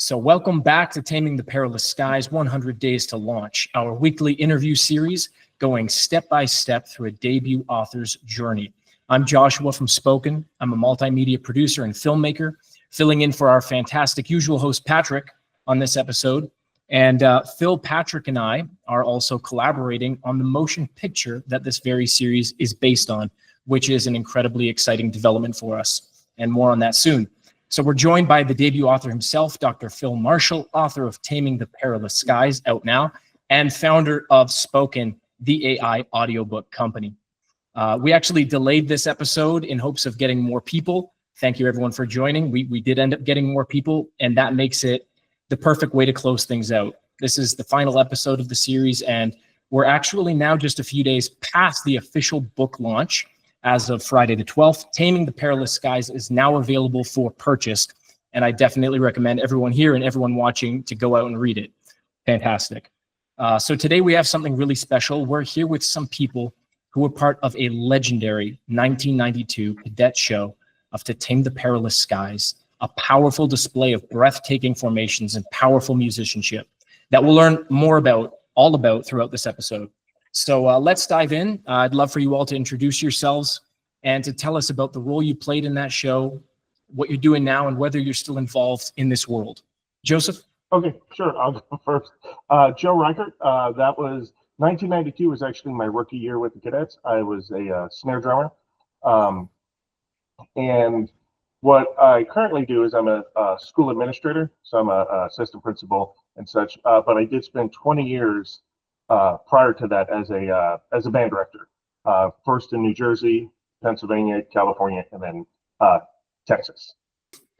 So welcome back to Taming the Perilous Skies, 100 Days to Launch, our weekly interview series going step by step through a debut author's journey. I'm Joshua from Spoken. I'm a multimedia producer and filmmaker, filling in for our fantastic usual host, Patrick, on this episode. And Phil, Patrick, and I are also collaborating on the motion picture that this very series is based on, which is an incredibly exciting development for us. And more on that soon. So we're joined by the debut author himself, Dr. Phil Marshall, author of Taming the Perilous Skies, out now, and founder of Spoken, the AI audiobook company. We actually delayed this episode in hopes of getting more people. Thank you, everyone, for joining. We did end up getting more people, and that makes it the perfect way to close things out. This is the final episode of the series, and we're actually now just a few days past the official book launch. As of Friday the 12th, Taming the Perilous Skies is now available for purchase, and I definitely recommend everyone here and everyone watching to go out and read it. Fantastic. So today we have something really special. We're here with some people who were part of a legendary 1992 cadet show of To Tame the Perilous Skies, a powerful display of breathtaking formations and powerful musicianship that we'll learn all about throughout this episode. So let's dive in. I'd love for you all to introduce yourselves and to tell us about the role you played in that show, what you're doing now, and whether you're still involved in this world. Joseph? Okay, sure. I'll go first. Joe Reichert, that was 1992 was actually my rookie year with the Cadets. I was a snare drummer. And what I currently do is I'm a school administrator, so I'm a assistant principal and such. But I did spend 20 years prior to that as a band director, first in New Jersey, Pennsylvania, California, and then Texas.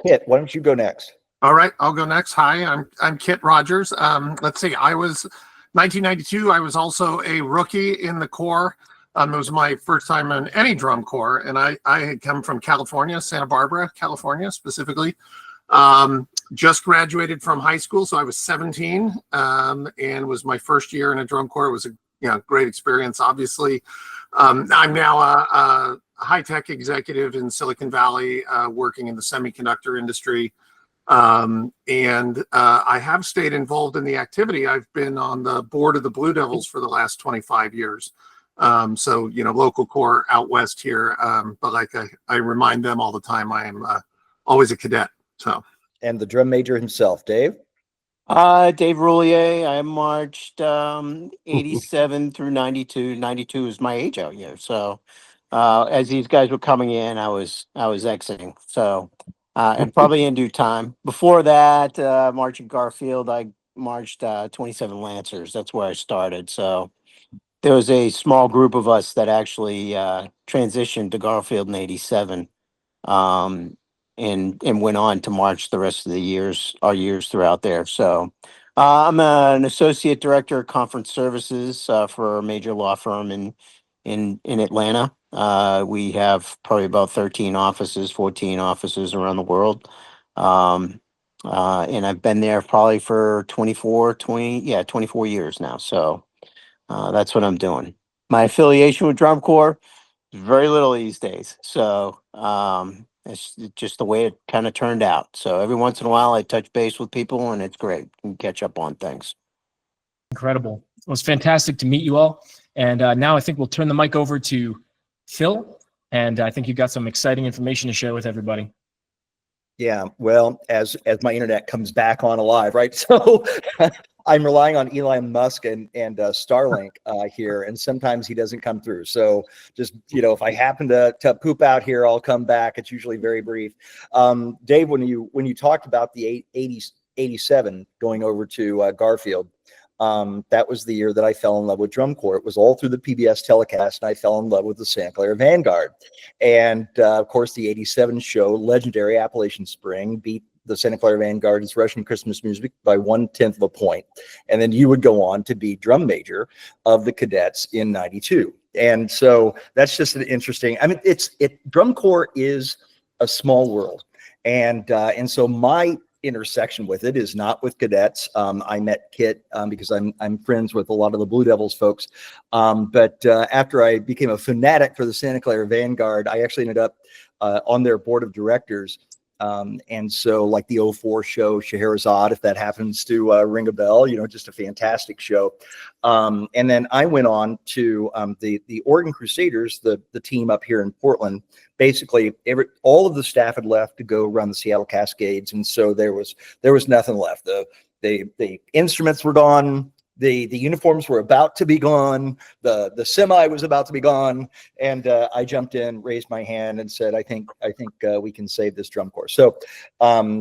Kit, why don't you go next? All right, I'll go next. Hi, I'm Kit Rogers. Let's see, I was 1992. I was also a rookie in the Corps. It was my first time in any drum corps, and I had come from California, Santa Barbara, California specifically. Just graduated from high school, so I was 17, and was my first year in a drum corps. It was a great experience, obviously. I'm now a high-tech executive in Silicon Valley, working in the semiconductor industry. And I have stayed involved in the activity. I've been on the board of the Blue Devils for the last 25 years. So, local corps out west here. But like I remind them all the time, I am always a cadet. So. And the drum major himself, Dave? Dave Roulier. I marched 87 through 92. 92 is my age out here. So as these guys were coming in, I was exiting. So and probably in due time. Before that, marching Garfield, I marched 27 Lancers. That's where I started. So there was a small group of us that actually transitioned to Garfield in 87. And went on to march the rest of our years throughout there. So I'm an associate director of conference services for a major law firm in Atlanta. We have probably about 14 offices around the world. And I've been there probably for 24 years now. So that's what I'm doing. My affiliation with Drum Corps is very little these days. So it's just the way it kind of turned out. So every once in a while I touch base with people and it's great. You can catch up on things. Incredible. It was fantastic to meet you all. And now I think we'll turn the mic over to Phil. And I think you've got some exciting information to share with everybody. Yeah, well, as my internet comes back on alive, right? So I'm relying on Elon Musk and Starlink here, and sometimes he doesn't come through. So just, if I happen to poop out here, I'll come back. It's usually very brief. Dave, when you talked about the 87 going over to Garfield, that was the year that I fell in love with Drum Corps. It was all through the PBS telecast, and I fell in love with the Santa Clara Vanguard. And of course, the 87 show, legendary Appalachian Spring, beat the Santa Clara Vanguard's Russian Christmas music by 1/10 of a point. And then you would go on to be drum major of the Cadets in 92. And so that's just an interesting, Drum Corps is a small world. And so my intersection with it is not with Cadets. I met Kit because I'm friends with a lot of the Blue Devils folks. But after I became a fanatic for the Santa Clara Vanguard, I actually ended up on their board of directors. And so like the '04 show, Scheherazade, if that happens to ring a bell, you know, just a fantastic show. And then I went on to the Oregon Crusaders, the team up here in Portland. Basically, all of the staff had left to go run the Seattle Cascades, and so there was nothing left. The instruments were gone. The uniforms were about to be gone. The semi was about to be gone, and I jumped in, raised my hand, and said, "I think we can save this drum corps." So,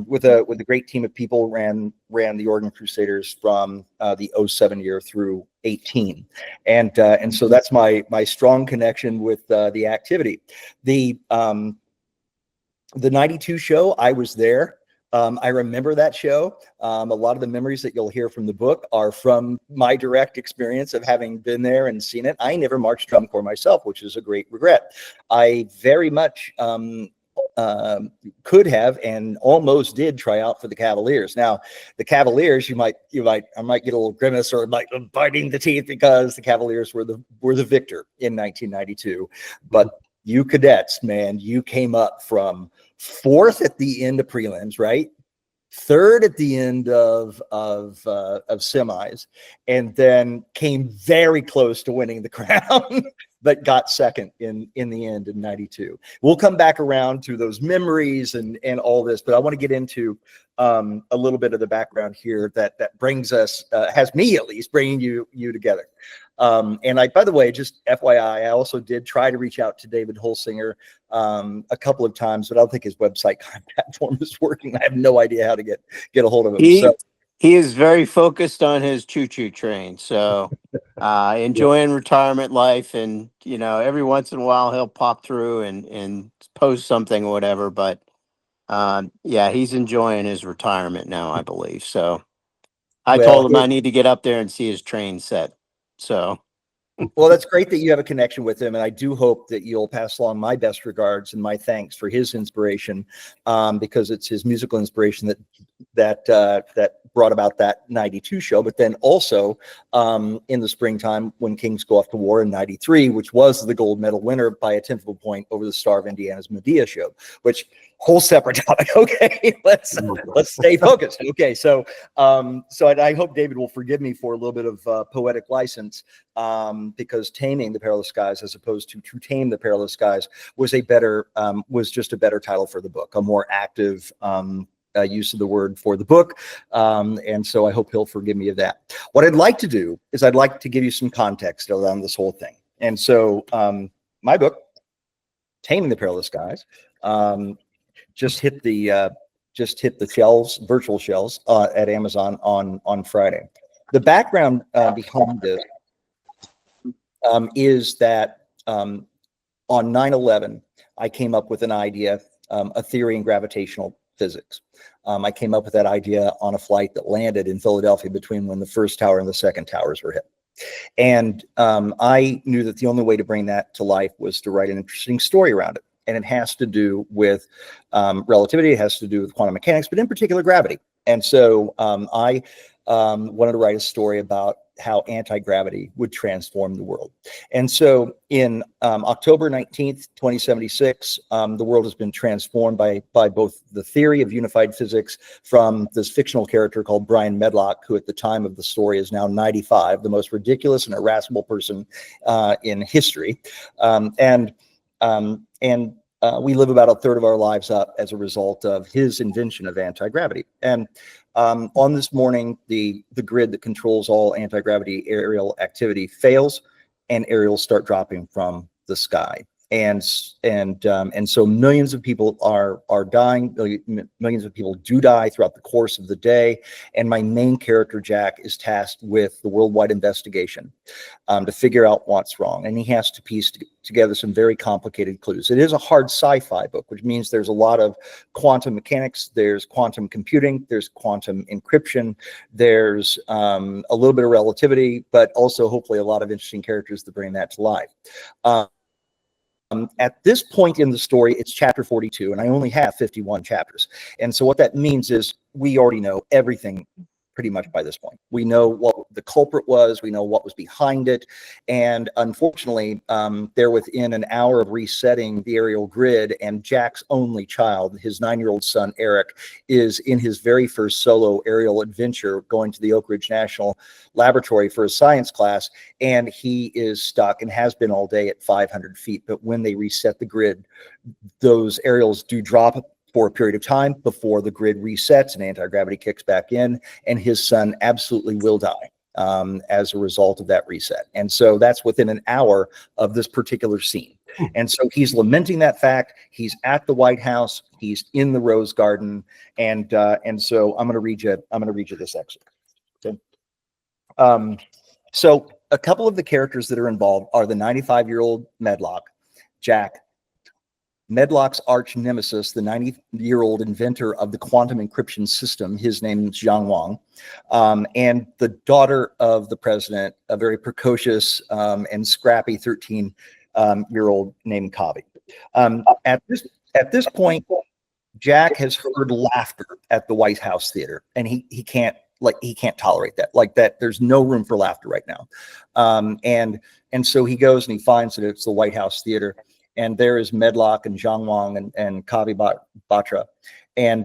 with a great team of people, ran the Oregon Crusaders from the '07 year through 18, and so that's my strong connection with the activity. The '92 show, I was there. I remember that show. A lot of the memories that you'll hear from the book are from my direct experience of having been there and seen it. I never marched drum corps myself, which is a great regret. I very much could have and almost did try out for the Cavaliers. Now, the Cavaliers, I might get a little grimace or like biting the teeth because the Cavaliers were the victor in 1992. But you cadets, man, you came up from 4th at the end of prelims, right? 3rd at the end of semis, and then came very close to winning the crown, but got 2nd in the end in '92. We'll come back around to those memories and all this, but I want to get into a little bit of the background here that brings us, has me at least, bringing you together. And by the way, just FYI, I also did try to reach out to David Holsinger a couple of times, but I don't think his website contact form is working. I have no idea how to get a hold of him. He is very focused on his choo-choo train, so enjoying retirement life, and you know, every once in a while he'll pop through and post something or whatever. But yeah, he's enjoying his retirement now, I believe. So I told him I need to get up there and see his train set. So. Well, that's great that you have a connection with him, and I do hope that you'll pass along my best regards and my thanks for his inspiration, because it's his musical inspiration that brought about that '92 show. But then also in the springtime when Kings Go Off to War in '93, which was the gold medal winner by a 10th of a point over the Star of Indiana's Medea show, which whole separate topic. Okay, let's stay focused. Okay, so I hope David will forgive me for a little bit of poetic license, because Taming the Perilous Skies, as opposed to Tame the Perilous Skies, was just a better title for the book, a more active use of the word for the book, and so I hope he'll forgive me of that. What I'd like to do is I'd like to give you some context around this whole thing, and so my book, Taming the Perilous Skies, just hit the shelves, virtual shelves, at Amazon on Friday. The background behind this is that on 9/11, I came up with an idea, a theory in gravitational physics. I came up with that idea on a flight that landed in Philadelphia between when the first tower and the second towers were hit. And I knew that the only way to bring that to life was to write an interesting story around it. And it has to do with relativity, it has to do with quantum mechanics, but in particular gravity. And so I wanted to write a story about how anti-gravity would transform the world. And so in October 19th, 2076, the world has been transformed by both the theory of unified physics from this fictional character called Brian Medlock, who at the time of the story is now 95, the most ridiculous and irascible person in history. We live about a third of our lives up as a result of his invention of anti-gravity. And on this morning, the grid that controls all anti-gravity aerial activity fails, and aerials start dropping from the sky. And so millions of people are dying. Millions of people do die throughout the course of the day. And my main character, Jack, is tasked with the worldwide investigation to figure out what's wrong. And he has to piece together some very complicated clues. It is a hard sci-fi book, which means there's a lot of quantum mechanics, there's quantum computing, there's quantum encryption, there's a little bit of relativity, but also hopefully a lot of interesting characters to bring that to life. At this point in the story, it's chapter 42, and I only have 51 chapters. And so what that means is we already know everything pretty much by this point. We know what the culprit was, we know what was behind it, and unfortunately, they're within an hour of resetting the aerial grid, and Jack's only child, his 9-year-old son, Eric, is in his very first solo aerial adventure going to the Oak Ridge National Laboratory for a science class, and he is stuck and has been all day at 500 feet. But when they reset the grid, those aerials do drop for a period of time before the grid resets and anti-gravity kicks back in, and his son absolutely will die as a result of that reset. And so that's within an hour of this particular scene. And so he's lamenting that fact. He's at the White House. He's in the Rose Garden, and so I'm going to read you this excerpt. Okay. So a couple of the characters that are involved are the 95-year-old Medlock, Jack, Medlock's arch nemesis, the 90-year-old inventor of the quantum encryption system. His name is Zhang Wang, and the daughter of the president, a very precocious and scrappy 13-year-old named Kavi. At this point, Jack has heard laughter at the White House Theater, and he can't tolerate that. Like that, there's no room for laughter right now. And so he goes and he finds that it's the White House Theater. And there is Medlock and Zhang Wang and Kavi Batra. And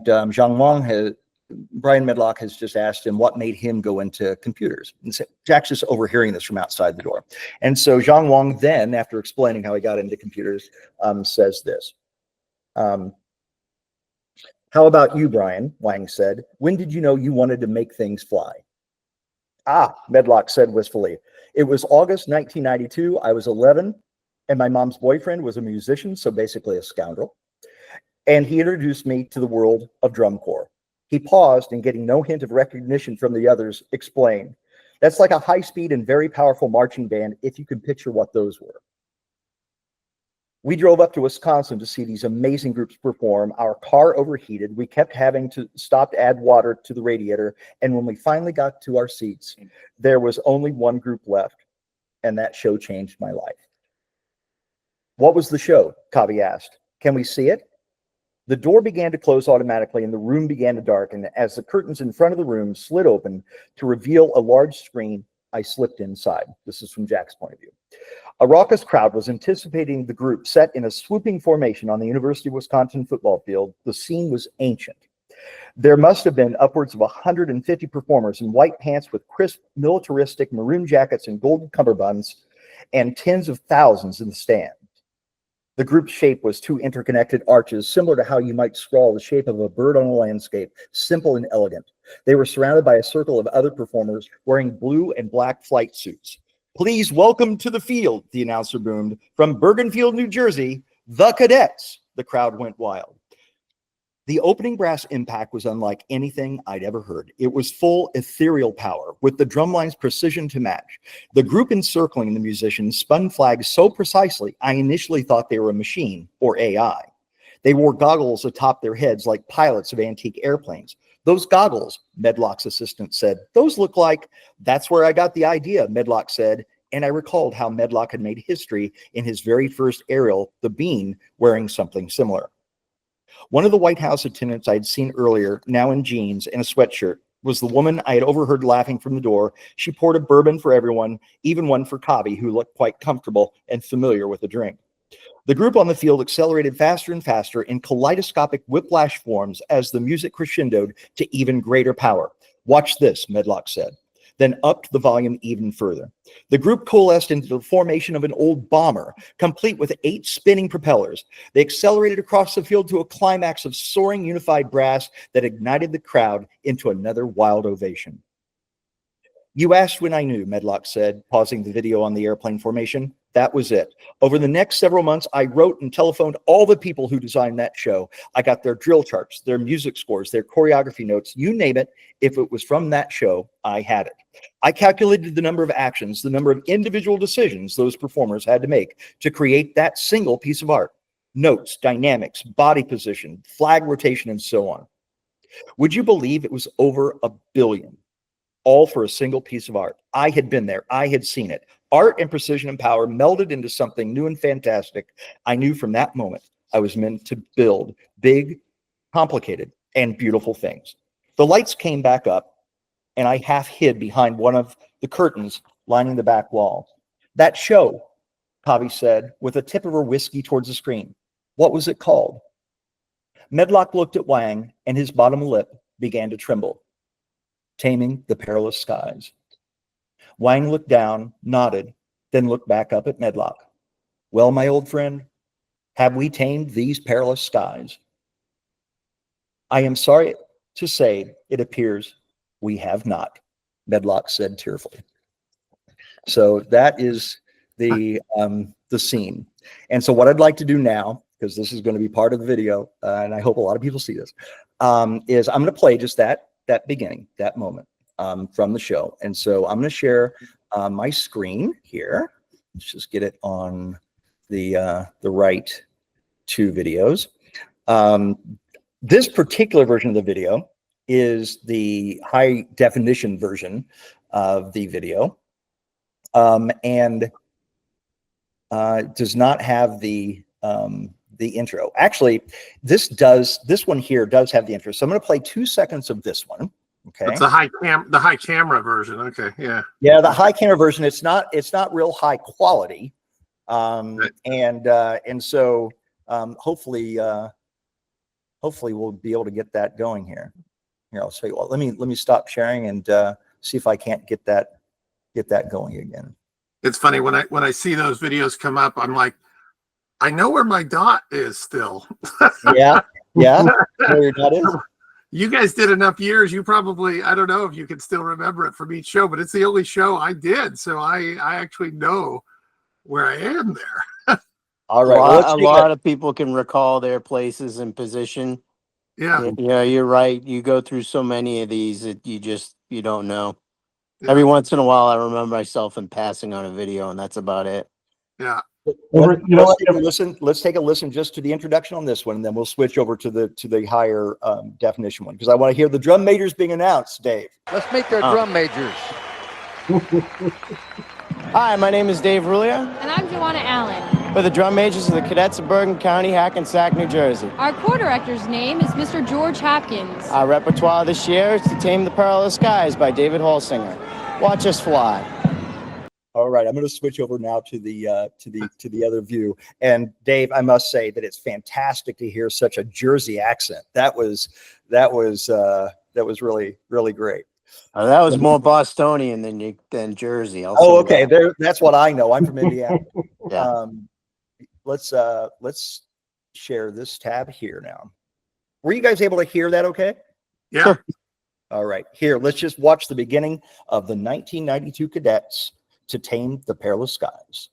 Brian Medlock has just asked him what made him go into computers. And so Jack's just overhearing this from outside the door. And so Zhang Wang then, after explaining how he got into computers, says this. How about you, Brian? Wang said. When did you know you wanted to make things fly? Ah, Medlock said wistfully. It was August 1992. I was 11. And my mom's boyfriend was a musician, so basically a scoundrel. And he introduced me to the world of drum corps. He paused and, getting no hint of recognition from the others, explained, that's like a high-speed and very powerful marching band, if you could picture what those were. We drove up to Wisconsin to see these amazing groups perform. Our car overheated. We kept having to stop to add water to the radiator. And when we finally got to our seats, there was only one group left. And that show changed my life. What was the show? Kavi asked. Can we see it? The door began to close automatically and the room began to darken. As the curtains in front of the room slid open to reveal a large screen, I slipped inside. This is from Jack's point of view. A raucous crowd was anticipating the group set in a swooping formation on the University of Wisconsin football field. The scene was ancient. There must have been upwards of 150 performers in white pants with crisp militaristic maroon jackets and golden cummerbunds, and tens of thousands in the stand. The group's shape was two interconnected arches, similar to how you might scrawl the shape of a bird on a landscape, simple and elegant. They were surrounded by a circle of other performers wearing blue and black flight suits. Please welcome to the field, the announcer boomed. From Bergenfield, New Jersey, the Cadets. The crowd went wild. The opening brass impact was unlike anything I'd ever heard. It was full ethereal power, with the drumline's precision to match. The group encircling the musicians spun flags so precisely, I initially thought they were a machine, or AI. They wore goggles atop their heads like pilots of antique airplanes. Those goggles, Medlock's assistant said, those look like, that's where I got the idea, Medlock said, and I recalled how Medlock had made history in his very first aerial, the Bean, wearing something similar. One of the White House attendants I had seen earlier, now in jeans and a sweatshirt, was the woman I had overheard laughing from the door. She poured a bourbon for everyone, even one for Kavi, who looked quite comfortable and familiar with the drink. The group on the field accelerated faster and faster in kaleidoscopic whiplash forms as the music crescendoed to even greater power. Watch this, Medlock said, then upped the volume even further. The group coalesced into the formation of an old bomber, complete with 8 spinning propellers. They accelerated across the field to a climax of soaring unified brass that ignited the crowd into another wild ovation. You asked when I knew, Medlock said, pausing the video on the airplane formation. That was it. Over the next several months, I wrote and telephoned all the people who designed that show. I got their drill charts, their music scores, their choreography notes, you name it. If it was from that show, I had it. I calculated the number of actions, the number of individual decisions those performers had to make to create that single piece of art. Notes, dynamics, body position, flag rotation, and so on. Would you believe it was over 1 billion? All for a single piece of art. I had been there. I had seen it. Art and precision and power melded into something new and fantastic. I knew from that moment I was meant to build big, complicated, and beautiful things. The lights came back up, and I half hid behind one of the curtains lining the back wall. That show, Tavi said, with a tip of her whiskey towards the screen. What was it called? Medlock looked at Wang, and his bottom lip began to tremble. Taming the Perilous Skies. Wang looked down, nodded, then looked back up at Medlock. Well, my old friend, have we tamed these perilous skies? I am sorry to say it appears we have not, Medlock said tearfully. So that is the scene. And so what I'd like to do now, because this is going to be part of the video, and I hope a lot of people see this, is I'm going to play just that beginning, that moment from the show. And so I'm going to share my screen here. Let's just get it on the right two videos. This particular version of the video is the high definition version of the video, and does not have the intro. Actually, this one here does have the intro. So I'm going to play 2 seconds of this one. Okay. It's the high camera version. Okay. Yeah. Yeah, the high camera version. It's not real high quality. And so hopefully we'll be able to get that going here. Here, I'll show you. Well, let me stop sharing and see if I can't get that going again. It's funny when I see those videos come up, I'm like, I know where my dot is still. Yeah. Where your dot is. You guys did enough years. You probably, I don't know if you can still remember it from each show, but it's the only show I did. So I actually know where I am there. All right. A lot of people can recall their places and position. Yeah. Yeah, you're right. You go through so many of these that you don't know. Yeah. Every once in a while, I remember myself in passing on a video, and that's about it. Yeah. Let's take a listen just to the introduction on this one, and then we'll switch over to the higher definition one, because I want to hear the drum majors being announced, Dave. Let's make their drum majors. Hi, my name is Dave Rulia. And I'm Joanna Allen. We're the drum majors of the Cadets of Bergen County, Hackensack, New Jersey. Our choir director's name is Mr. George Hopkins. Our repertoire this year is To Tame the Perilous Skies by David Holsinger. Watch us fly. All right, I'm going to switch over now to the other view. And Dave, I must say that it's fantastic to hear such a Jersey accent. That was really, really great. That was more Bostonian than Jersey. Okay. That's what I know. I'm from Indiana. Yeah. Let's share this tab here now. Were you guys able to hear that? Okay. Yeah. Sure. All right. Here, let's just watch the beginning of the 1992 Cadets to Tame the Perilous Skies.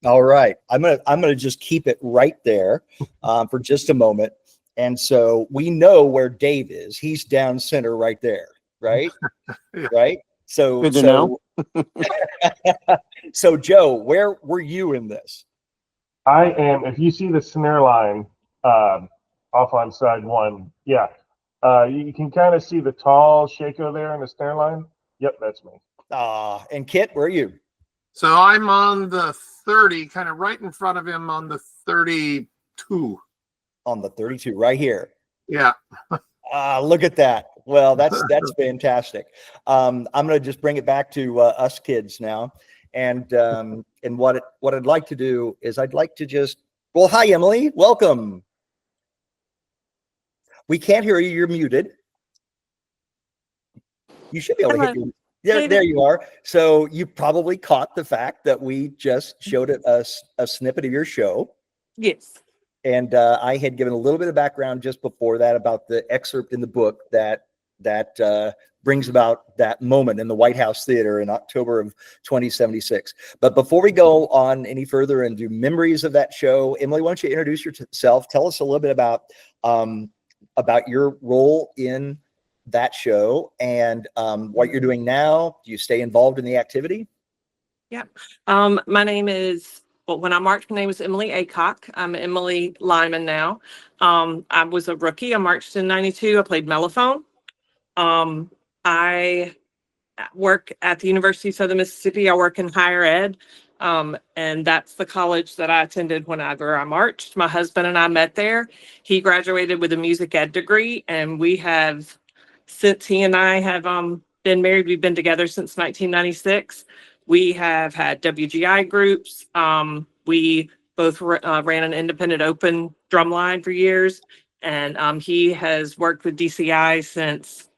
All right, I'm gonna just keep it right there for just a moment. And so we know where Dave is. He's down center right there, right? Yeah. Right. So Good to know. So Joe, where were you in this? I am. If you see the snare line off on side one, yeah, you can kind of see the tall Shaco there in the snare line. Yep, that's me. And Kit, where are you? So I'm on the 30, kind of right in front of him on the 32. On the 32, right here. Yeah. Look at that. Well, that's fantastic. I'm going to just bring it back to us kids now, and what I'd like to do is I'd like to just hi Emily, welcome. We can't hear you. You're muted. You should be able to hit you. There you are. So you probably caught the fact that we just showed us a snippet of your show. Yes. And I had given a little bit of background just before that about the excerpt in the book that brings about that moment in the White House Theater in October of 2076. But before we go on any further and do memories of that show, Emily, why don't you introduce yourself? Tell us a little bit about your role in that show and what you're doing now. Do you stay involved in the activity? Yeah. My name is, when I marched, my name was Emily Aycock. I'm Emily Lyman now. I was a rookie. I marched in 92. I played mellophone. I work at the University of Southern Mississippi. I work in higher ed. And that's the college that I attended whenever I marched. My husband and I met there. He graduated with a music ed degree, and we have, since he and I have been married, we've been together since 1996. We have had WGI groups. We both ran an independent open drum line for years. And he has worked with DCI since,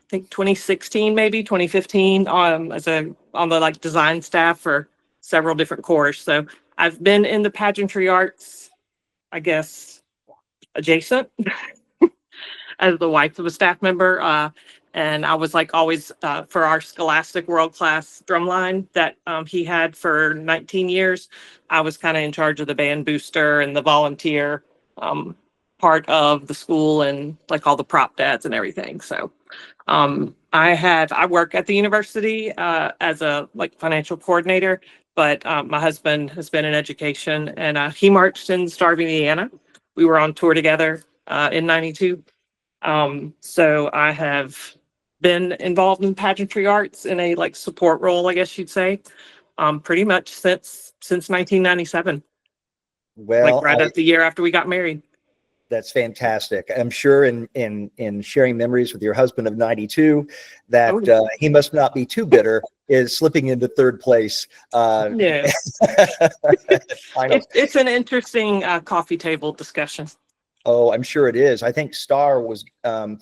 I think, 2016, maybe 2015, on the design staff for several different corps. So I've been in the pageantry arts, I guess, adjacent as the wife of a staff member. And I was always for our Scholastic world-class drumline that he had for 19 years. I was kind of in charge of the band booster and the volunteer part of the school and all the prop dads and everything. So I work at the university as a financial coordinator, but my husband has been in education, and he marched in Starving, Indiana. We were on tour together in 92. So I have been involved in pageantry arts in a support role, I guess you'd say, pretty much since 1997. Well, right at the year after we got married. That's fantastic. I'm sure in sharing memories with your husband of 92 that he must not be too bitter is slipping into third place. Yeah. It's an interesting coffee table discussion. Oh, I'm sure it is. I think Star was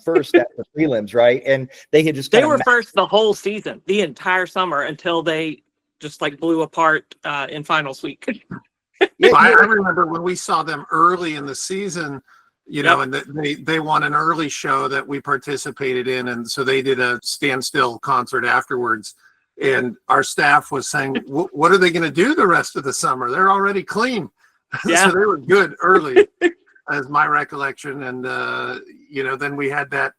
first at the prelims, right? And they had just they were first the whole season, the entire summer, until they just blew apart in finals week. Yeah, I remember when we saw them early in the season, and they won an early show that we participated in, and so they did a standstill concert afterwards. And our staff was saying, "What are they going to do the rest of the summer? They're already clean." Yeah. So they were good early. As my recollection. And, then we had that,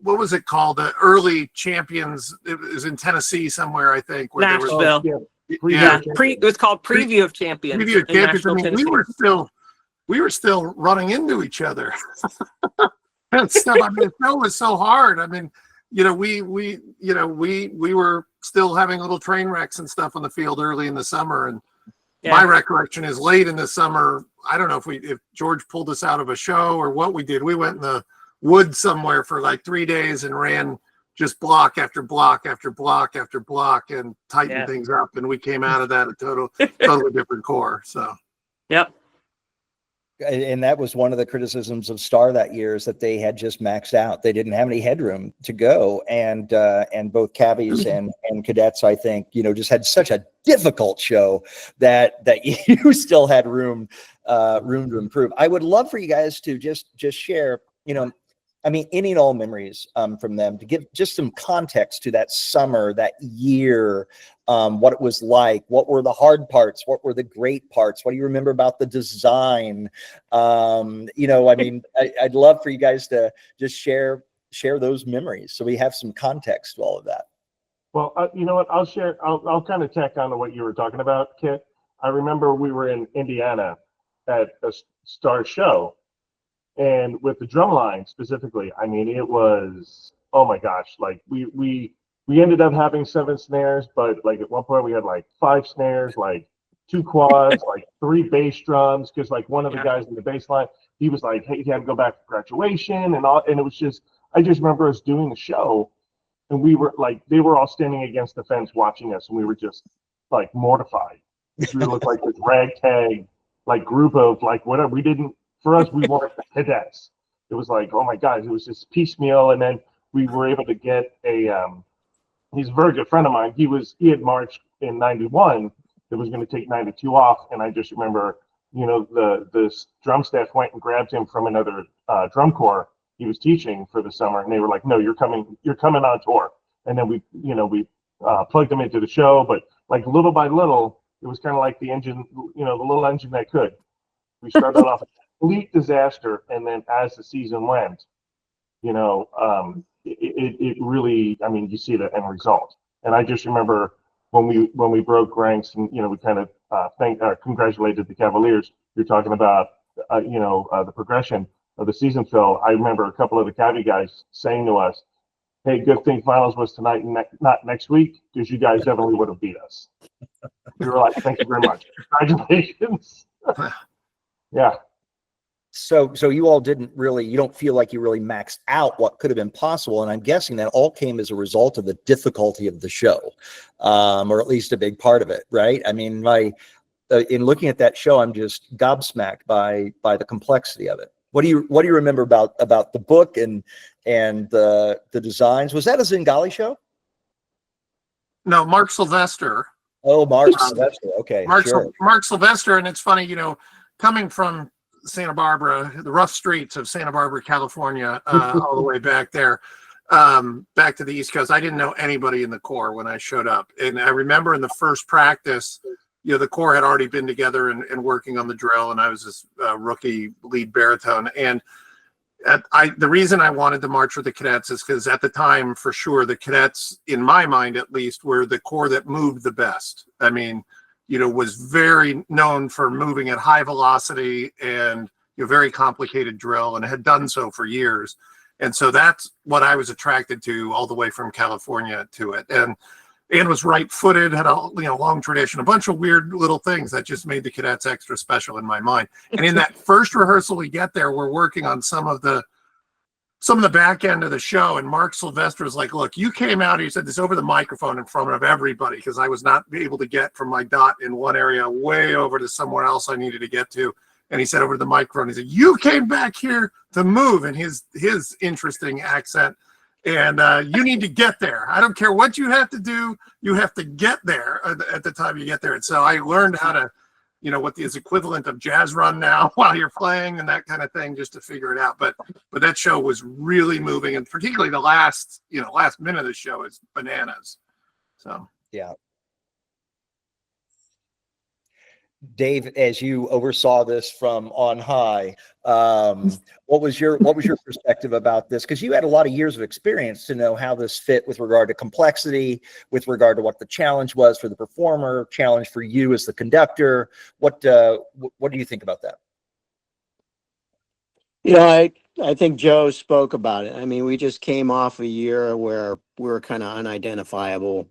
what was it called? The early champions. It was in Tennessee somewhere, I think. Where Nashville. It was called Preview of Champions. Preview of Champions. I mean, we were still running into each other. And stuff. I mean, the show was so hard. I mean, we were still having little train wrecks and stuff on the field early in the summer. And my recollection is late in the summer. I don't know if George pulled us out of a show or what we did. We went in the woods somewhere for 3 days and ran just block after block after block after block and tightened things up. And we came out of that a totally different corps. So, yep. And that was one of the criticisms of Star that year, is that they had just maxed out. They didn't have any headroom to go. And both Cavies and Cadets, I think, just had such a difficult show that you still had room to improve. I would love for you guys to just share, any and all memories from them, to give just some context to that summer, that year, what it was like, what were the hard parts, what were the great parts, what do you remember about the design? I'd love for you guys to just share those memories so we have some context to all of that. Well, you know what? I'll share. I'll kind of tack on to what you were talking about, Kit. I remember we were in Indiana at a Star show, and with the drum line specifically, I mean, it was, oh my gosh, we we ended up having 7 snares, but like at one point we had like 5 snares, like 2 quads, like 3 bass drums, because like one of the guys in the bass line, he was like, hey, he had to go back to graduation and all, and it was just, I just remember us doing the show, and we were like, they were all standing against the fence watching us, and we were just like mortified. We looked like this ragtag like group of like whatever. We didn't, for us, we weren't the cadets. It was like, oh my God, it was just piecemeal, and then we were able to get a he's a very good friend of mine. He had marched in '91. It was going to take '92 off, and I just remember, the drum staff went and grabbed him from another drum corps he was teaching for the summer, and they were like, "No, you're coming on tour." And then we plugged him into the show, but like little by little, it was kind of like the engine, the little engine that could. We started off a complete disaster, and then as the season went, it really, I mean, you see the end result. And I just remember when we broke ranks, and we kind of congratulated the Cavaliers. You're talking about the progression of the season, Phil. I remember a couple of the Cavi guys saying to us, "Hey, good thing finals was tonight and not next week, because you guys definitely would have beat us." We were like, "Thank you very much, congratulations." Yeah. So you all you don't feel like you really maxed out what could have been possible. And I'm guessing that all came as a result of the difficulty of the show, or at least a big part of it, right? I mean, in looking at that show, I'm just gobsmacked by the complexity of it. What do you remember about the book and the designs? Was that a Zingali show? No, Mark Sylvester. Oh, Mark Sylvester. Okay, sure. Mark Sylvester, and it's funny, coming from Santa Barbara, the rough streets of Santa Barbara, California, all the way back there, back to the East Coast. I didn't know anybody in the Corps when I showed up. And I remember in the first practice, the Corps had already been together and working on the drill, and I was this rookie lead baritone. And the reason I wanted to march with the cadets is because at the time, for sure, the cadets, in my mind at least, were the Corps that moved the best. I mean, was very known for moving at high velocity and very complicated drill, and had done so for years. And so that's what I was attracted to all the way from California to it. And was right-footed, had a long tradition, a bunch of weird little things that just made the cadets extra special in my mind. And in that first rehearsal we get there, we're working on some of the back end of the show, and Mark Sylvester was like, "Look, you came out," he said this over the microphone in front of everybody, because I was not able to get from my dot in one area way over to somewhere else I needed to get to. And he said over the microphone, he said, "You came back here to move," in his interesting accent, "and you need to get there. I don't care what you have to do, you have to get there at the time you get there." And so I learned how to, what is equivalent of jazz run now while you're playing and that kind of thing, just to figure it out. But that show was really moving, and particularly the last minute of the show is bananas. So yeah. Dave, as you oversaw this from on high, what was your perspective about this? Because you had a lot of years of experience to know how this fit with regard to complexity, with regard to what the challenge was for the performer, challenge for you as the conductor. What do you think about that? I think Joe spoke about it. I mean, we just came off a year where we were kind of unidentifiable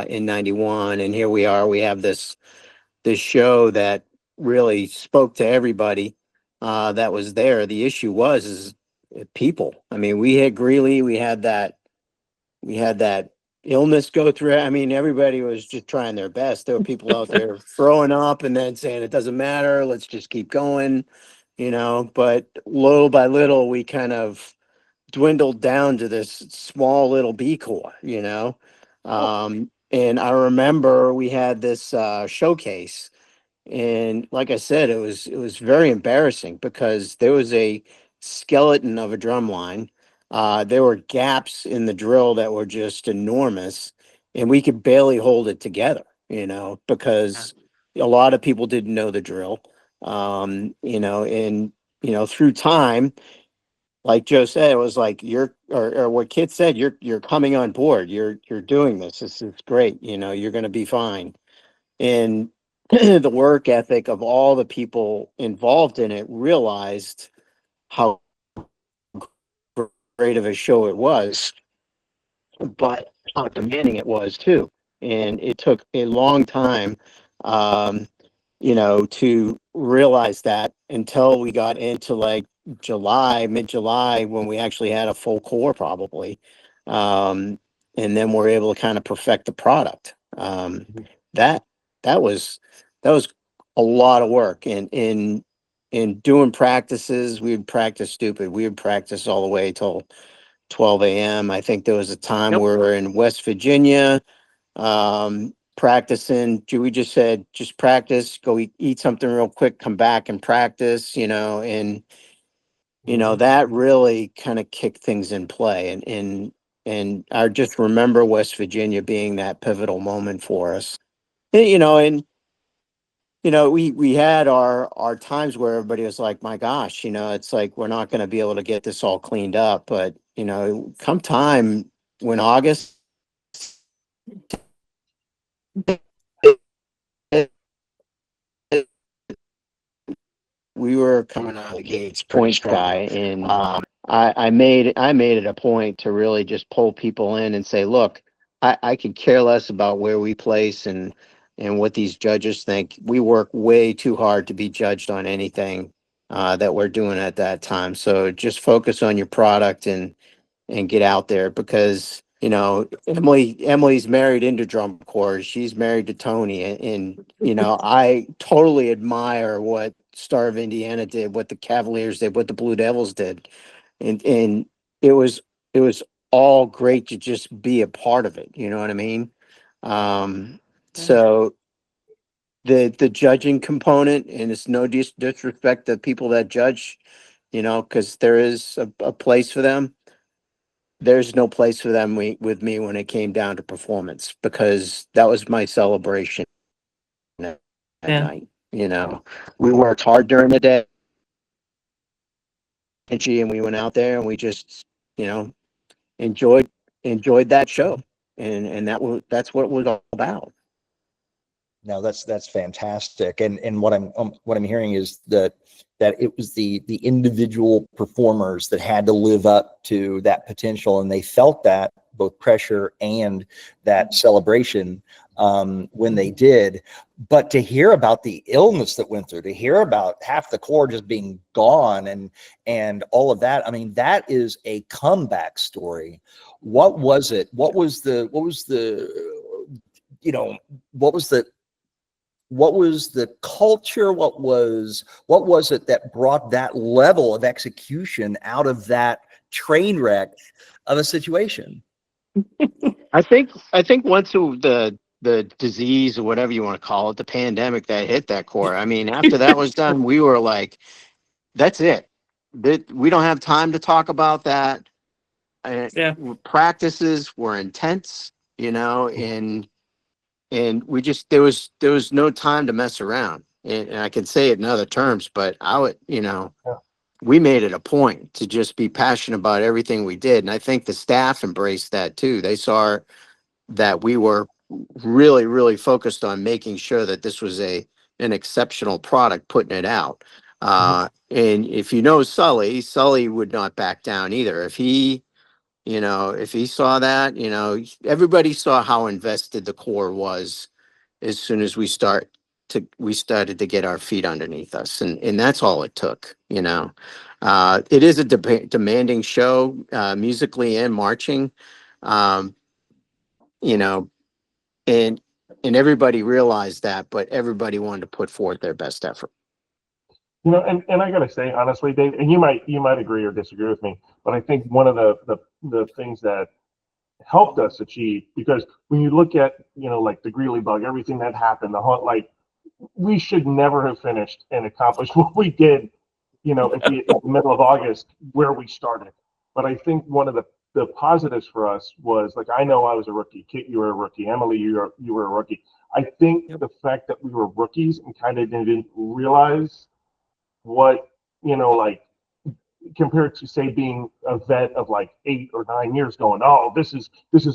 in '91, and here we are. We have this show that really spoke to everybody that was there. The issue is people. I mean, we had Greeley, we had that illness go through. I mean, everybody was just trying their best. There were people out there throwing up and then saying it doesn't matter, let's just keep going, but little by little we kind of dwindled down to this small little B Corps, and I remember we had this showcase, and like I said, it was very embarrassing because there was a skeleton of a drum line. There were gaps in the drill that were just enormous, and we could barely hold it together, because a lot of people didn't know the drill, and through time, like Joe said, it was like or what Kit said, you're coming on board. You're doing this. This is great. You're going to be fine. And the work ethic of all the people involved in it realized how great of a show it was. But how demanding it was too. And it took a long time, to realize that until we got into like mid-July, when we actually had a full core probably. And then we're able to kind of perfect the product. That was a lot of work. And in doing practices, we would practice stupid. We would practice all the way till 12 a.m. I think there was a time Yep. we were in West Virginia, practicing. We just said, just practice, go eat something real quick, come back and practice, and that really kind of kicked things in play. And I just remember West Virginia being that pivotal moment for us. And we had our times where everybody was like, my gosh, it's like, we're not going to be able to get this all cleaned up. But, come time when August, we were coming out of the gates point guy. And I made it a point to really just pull people in and say, look, I could care less about where we place and what these judges think. We work way too hard to be judged on anything that we're doing at that time. So just focus on your product and get out there, because Emily's married into drum corps. She's married to Tony, and I totally admire what Star of Indiana did, what the Cavaliers did, what the Blue Devils did, and it was all great to just be a part of it. You know what I mean? So the judging component, and it's no disrespect to people that judge, because there is a place for them. There's no place for them with me when it came down to performance, because that was my celebration at night. We worked hard during the day, and we went out there and we just, enjoyed that show, and that's what it was all about. No, that's fantastic. And what I'm hearing is that it was the individual performers that had to live up to that potential, and they felt that both pressure and that celebration when they did. But to hear about the illness that went through, to hear about half the core just being gone and all of that, I mean, that is a comeback story. What was it? What was the culture? What was it that brought that level of execution out of that train wreck of a situation? I think once the disease, or whatever you want to call it, the pandemic that hit that core, I mean, after that was done, we were like, that's it. We don't have time to talk about that. Practices were intense, and we just, there was no time to mess around. And I can say it in other terms, but we made it a point to just be passionate about everything we did. And I think the staff embraced that too. They saw that we were really, really focused on making sure that this was an exceptional product, putting it out. And if Sully would not back down either. If he saw that, everybody saw how invested the core was as soon as we started to get our feet underneath us. And that's all it took, It is a demanding show, musically and marching, and everybody realized that, but everybody wanted to put forth their best effort. And I gotta say, honestly, Dave, and you might agree or disagree with me, but I think one of the things that helped us achieve, because when you look at, like the Greeley bug, everything that happened, we should never have finished and accomplished what we did, at the middle of August where we started. But I think one of the positives for us was, like, I know I was a rookie. Kit, you were a rookie. Emily, you were a rookie. I think the fact that we were rookies and kind of didn't realize what, like, compared to, say, being a vet of like 8 or 9 years, going, oh, this is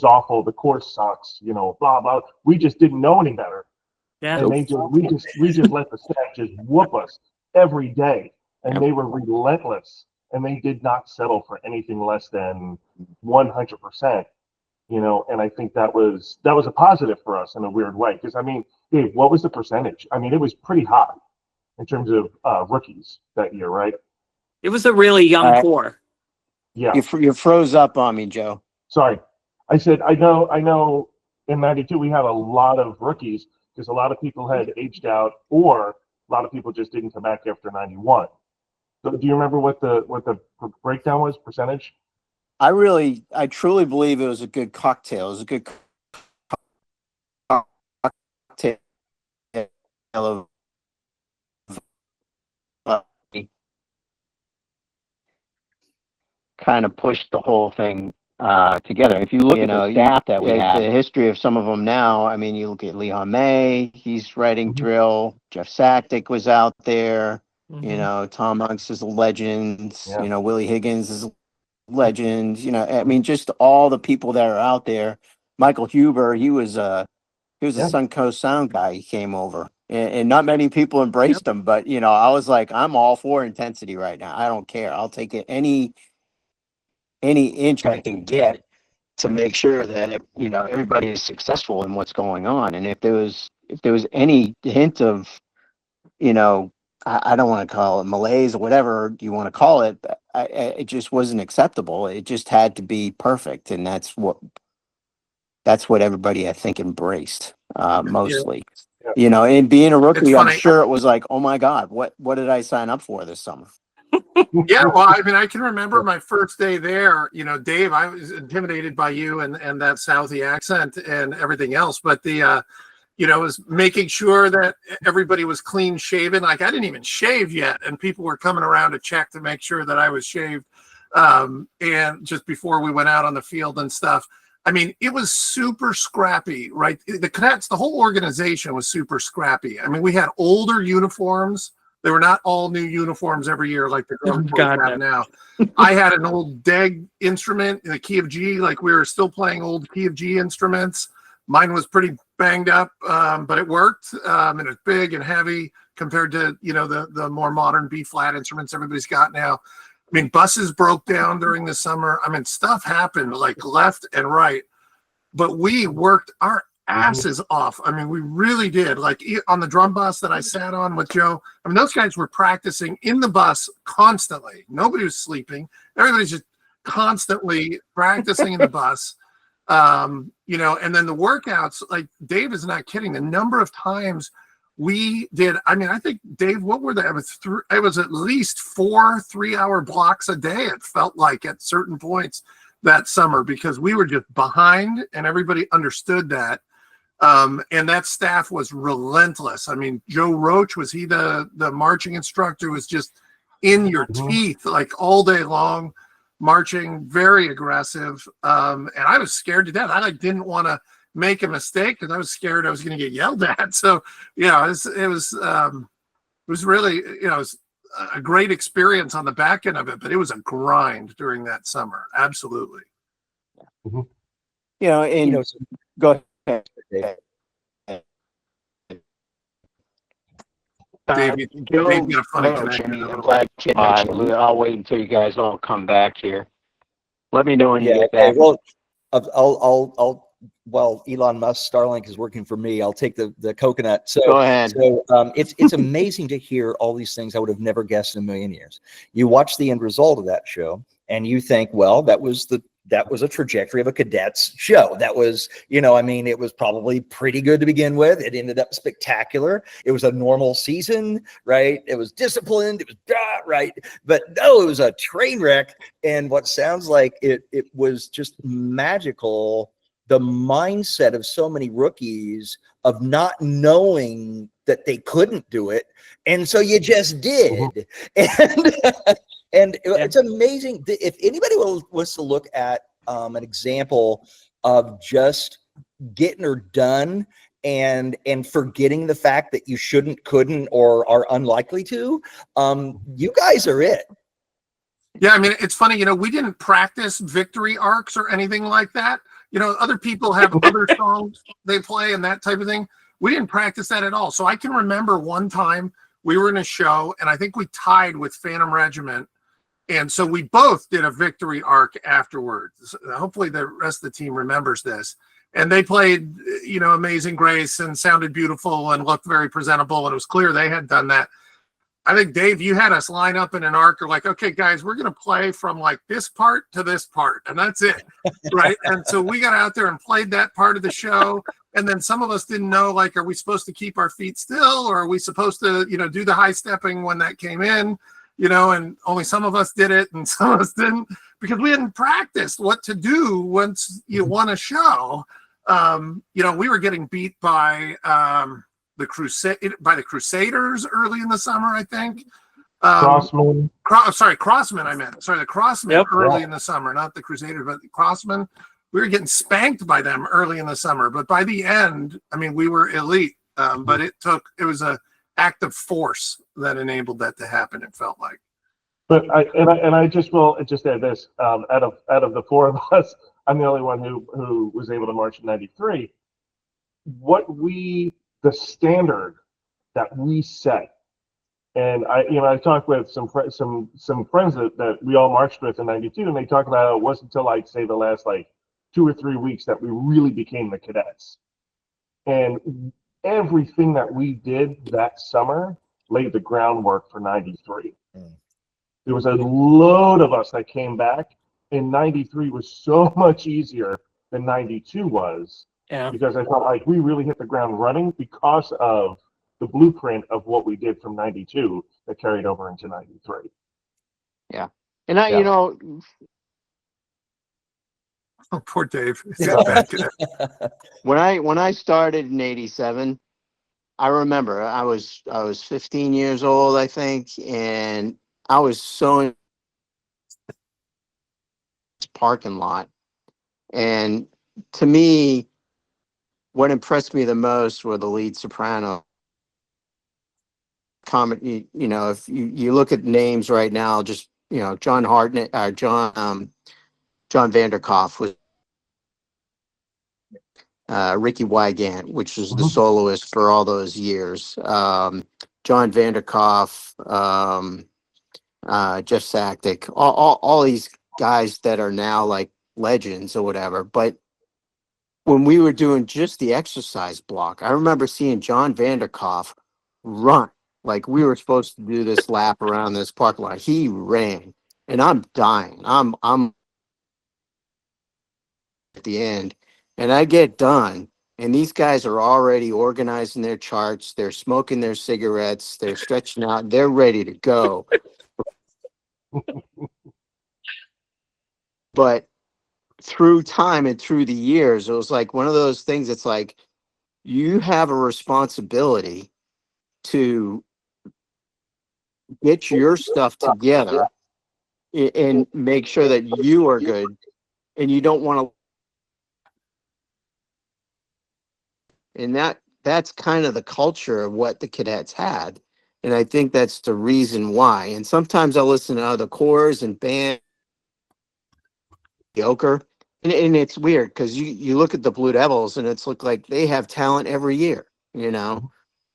awful, the course sucks, blah blah. We just didn't know any better. And we just let the staff just whoop us every day, and they were relentless, and they did not settle for anything less than 100%. and I think that was a positive for us in a weird way. Because I mean, Dave, what was the percentage? I mean, it was pretty high in terms of rookies that year, right? It was a really young core. Yeah. You froze up on me, Joe. Sorry. I said, I know in 92 we had a lot of rookies because a lot of people had aged out or a lot of people just didn't come back after 91. So do you remember what the breakdown was, percentage? I truly believe it was a good cocktail. It was a good cocktail of kind of pushed the whole thing together. If you look at the staff that we have, the history of some of them now, I mean, you look at Leon May, he's writing drill. Jeff Sackdick was out there. Tom Monks is a legend. Yeah. Willie Higgins is a legend. I mean, just all the people that are out there. Michael Huber, he was a Suncoast Sound guy. He came over, and not many people embraced him. But I was like, I'm all for intensity right now. I don't care. I'll take it any inch I can get to make sure that everybody is successful in what's going on. And if there was any hint of I don't want to call it malaise or whatever you want to call it, but it just wasn't acceptable. It just had to be perfect, and that's what everybody I think embraced mostly. Yeah. And being a rookie, I'm funny. sure it was like, oh my God, what did I sign up for this summer? Yeah, well, I mean, I can remember my first day there. Dave, I was intimidated by you and that Southie accent and everything else. But was making sure that everybody was clean shaven. Like I didn't even shave yet, and people were coming around to check to make sure that I was shaved. And just before we went out on the field and stuff. I mean, it was super scrappy, right? The cadets, the whole organization was super scrappy. I mean, we had older uniforms. They were not all new uniforms every year like the drum corps have now. I had an old DEG instrument in the key of G, like we were still playing old key of G instruments. Mine was pretty banged up, but it worked. And it's big and heavy compared to, the more modern B flat instruments everybody's got now. I mean, buses broke down during the summer. I mean, stuff happened like left and right, but we worked our asses off. I mean, we really did. Like on the drum bus that I sat on with Joe, I mean, those guys were practicing in the bus constantly. Nobody was sleeping. Everybody's just constantly practicing in the bus. And then the workouts, like Dave is not kidding. The number of times we did, I mean, I think Dave, what were they? It was at least 4 3-hour blocks a day. It felt like at certain points that summer because we were just behind and everybody understood that. And that staff was relentless. I mean, Joe Roach, was he the marching instructor, was just in your teeth like all day long, marching, very aggressive. And I was scared to death. I didn't want to make a mistake because I was scared I was going to get yelled at. So, it was really, it was a great experience on the back end of it, but it was a grind during that summer. Absolutely. Go ahead. Dave, Joe, Dave got a funny Roach, connection. I'm glad I'll wait until you guys all come back here. Let me know when you get back. Well, I'll while Elon Musk Starlink is working for me, I'll take the coconut. So go ahead. So it's amazing to hear all these things I would have never guessed in a million years. You watch the end result of that show and you think, well, that was a trajectory of a cadets show. That was, I mean, it was probably pretty good to begin with. It ended up spectacular. It was a normal season, right? It was disciplined. It was right. But no, it was a train wreck. And what sounds like it was just magical. The mindset of so many rookies of not knowing that they couldn't do it. And so you just did. And it's amazing. If anybody was to look at an example of just getting her done and forgetting the fact that you shouldn't, couldn't, or are unlikely to, you guys are it. Yeah, I mean, it's funny, we didn't practice victory arcs or anything like that. Other people have other songs they play and that type of thing. We didn't practice that at all. So I can remember one time we were in a show and I think we tied with Phantom Regiment. And so we both did a victory arc afterwards. Hopefully the rest of the team remembers this. And they played, Amazing Grace and sounded beautiful and looked very presentable. And it was clear they had done that. I think, Dave, you had us line up in an arc. You're like, okay, guys, we're going to play from like this part to this part. And that's it. Right. And so we got out there and played that part of the show. And then some of us didn't know, like, are we supposed to keep our feet still, or are we supposed to, do the high stepping when that came in, and only some of us did it and some of us didn't, because we hadn't practiced what to do once you won a show. We were getting beat by the Crusaders early in the summer, I think. Crossman. Crossman, I meant. Sorry, the Crossman early yeah. in the summer, not the Crusaders, but the Crossman. We were getting spanked by them early in the summer, but by the end, we were elite. But it was an act of force that enabled that to happen. It felt like. But I just will just add this: out of the four of us, I'm the only one who was able to march in '93. The standard that we set, and I talked with some friends that we all marched with in '92, and they talked about how it wasn't until like say the last like 2 or 3 weeks that we really became the cadets, and everything that we did that summer laid the groundwork for '93. There was a load of us that came back, and '93 was so much easier than '92 was. Yeah. Because I felt like we really hit the ground running because of the blueprint of what we did from '92 that carried over into '93. Yeah. And I, Oh, poor Dave. when I started in '87, I remember I was 15 years old, I think, and I was so in this parking lot. And to me, what impressed me the most were the lead soprano. Comedy, if you look at names right now, just John Hartnett, John Vanderkoff was Ricky Wygant, which was the soloist for all those years. John Vanderkoff, Jeff Sackdick, all these guys that are now like legends or whatever. But when we were doing just the exercise block, I remember seeing John Vanderkoff run. Like we were supposed to do this lap around this parking lot. He ran, and I'm dying. I'm at the end, and I get done, and these guys are already organizing their charts. They're smoking their cigarettes. They're stretching out. They're ready to go. But through time and through the years, it was like one of those things. It's like you have a responsibility to get your stuff together and make sure that you are good, and you don't want to. And that's kind of the culture of what the cadets had. And I think that's the reason why. And sometimes I listen to other corps and bands, mediocre. And it's weird because you look at the Blue Devils and it's look like they have talent every year,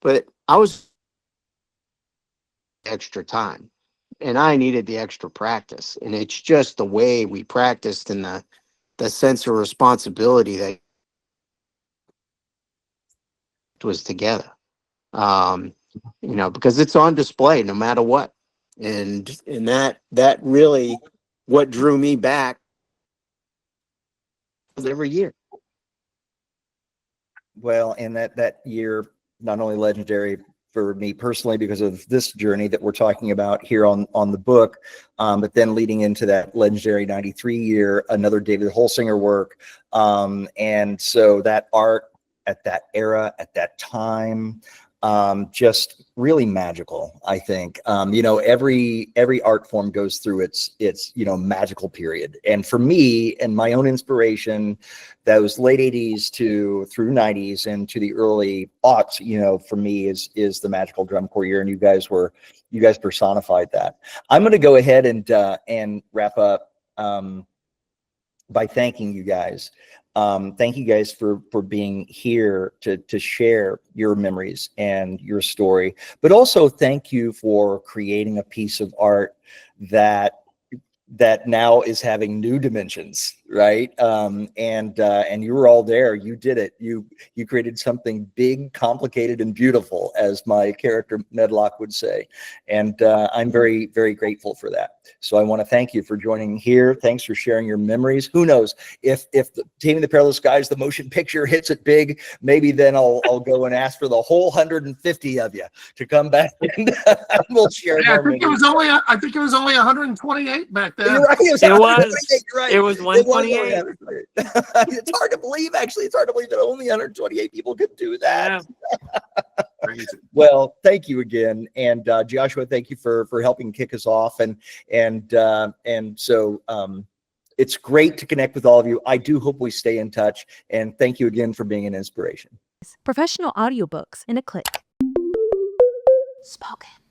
But I was extra time, and I needed the extra practice. And it's just the way we practiced and the sense of responsibility that was together. Because it's on display no matter what. And that really what drew me back every year. Well, and that year, not only legendary for me personally because of this journey that we're talking about here on the book, but then leading into that legendary '93 year, another David Holsinger work. And so that art at that era, at that time, just really magical, I think. Every art form goes through its magical period. And for me and my own inspiration, those late 80s through 90s and to the early aughts, for me is the magical drum corps year. And you guys personified that. I'm going to go ahead and wrap up by thanking you guys. Thank you guys for being here to share your memories and your story, but also thank you for creating a piece of art that that now is having new dimensions, right? And you were all there. You did it. You created something big, complicated, and beautiful, as my character Medlock would say. And I'm very, very grateful for that. So I want to thank you for joining here. Thanks for sharing your memories. Who knows if the Taming the Perilous Skies, the motion picture, hits it big, maybe then I'll go and ask for the whole 150 of you to come back and we'll share. Yeah, more memories. I think it was only 128 back then. You're right. It was 128. It's hard to believe, actually. It's hard to believe that only 128 people could do that. Yeah. Crazy. Well, thank you again. And Joshua, thank you for helping kick us off. And so it's great to connect with all of you. I do hope we stay in touch. And thank you again for being an inspiration. Professional audiobooks in a click. Spoken.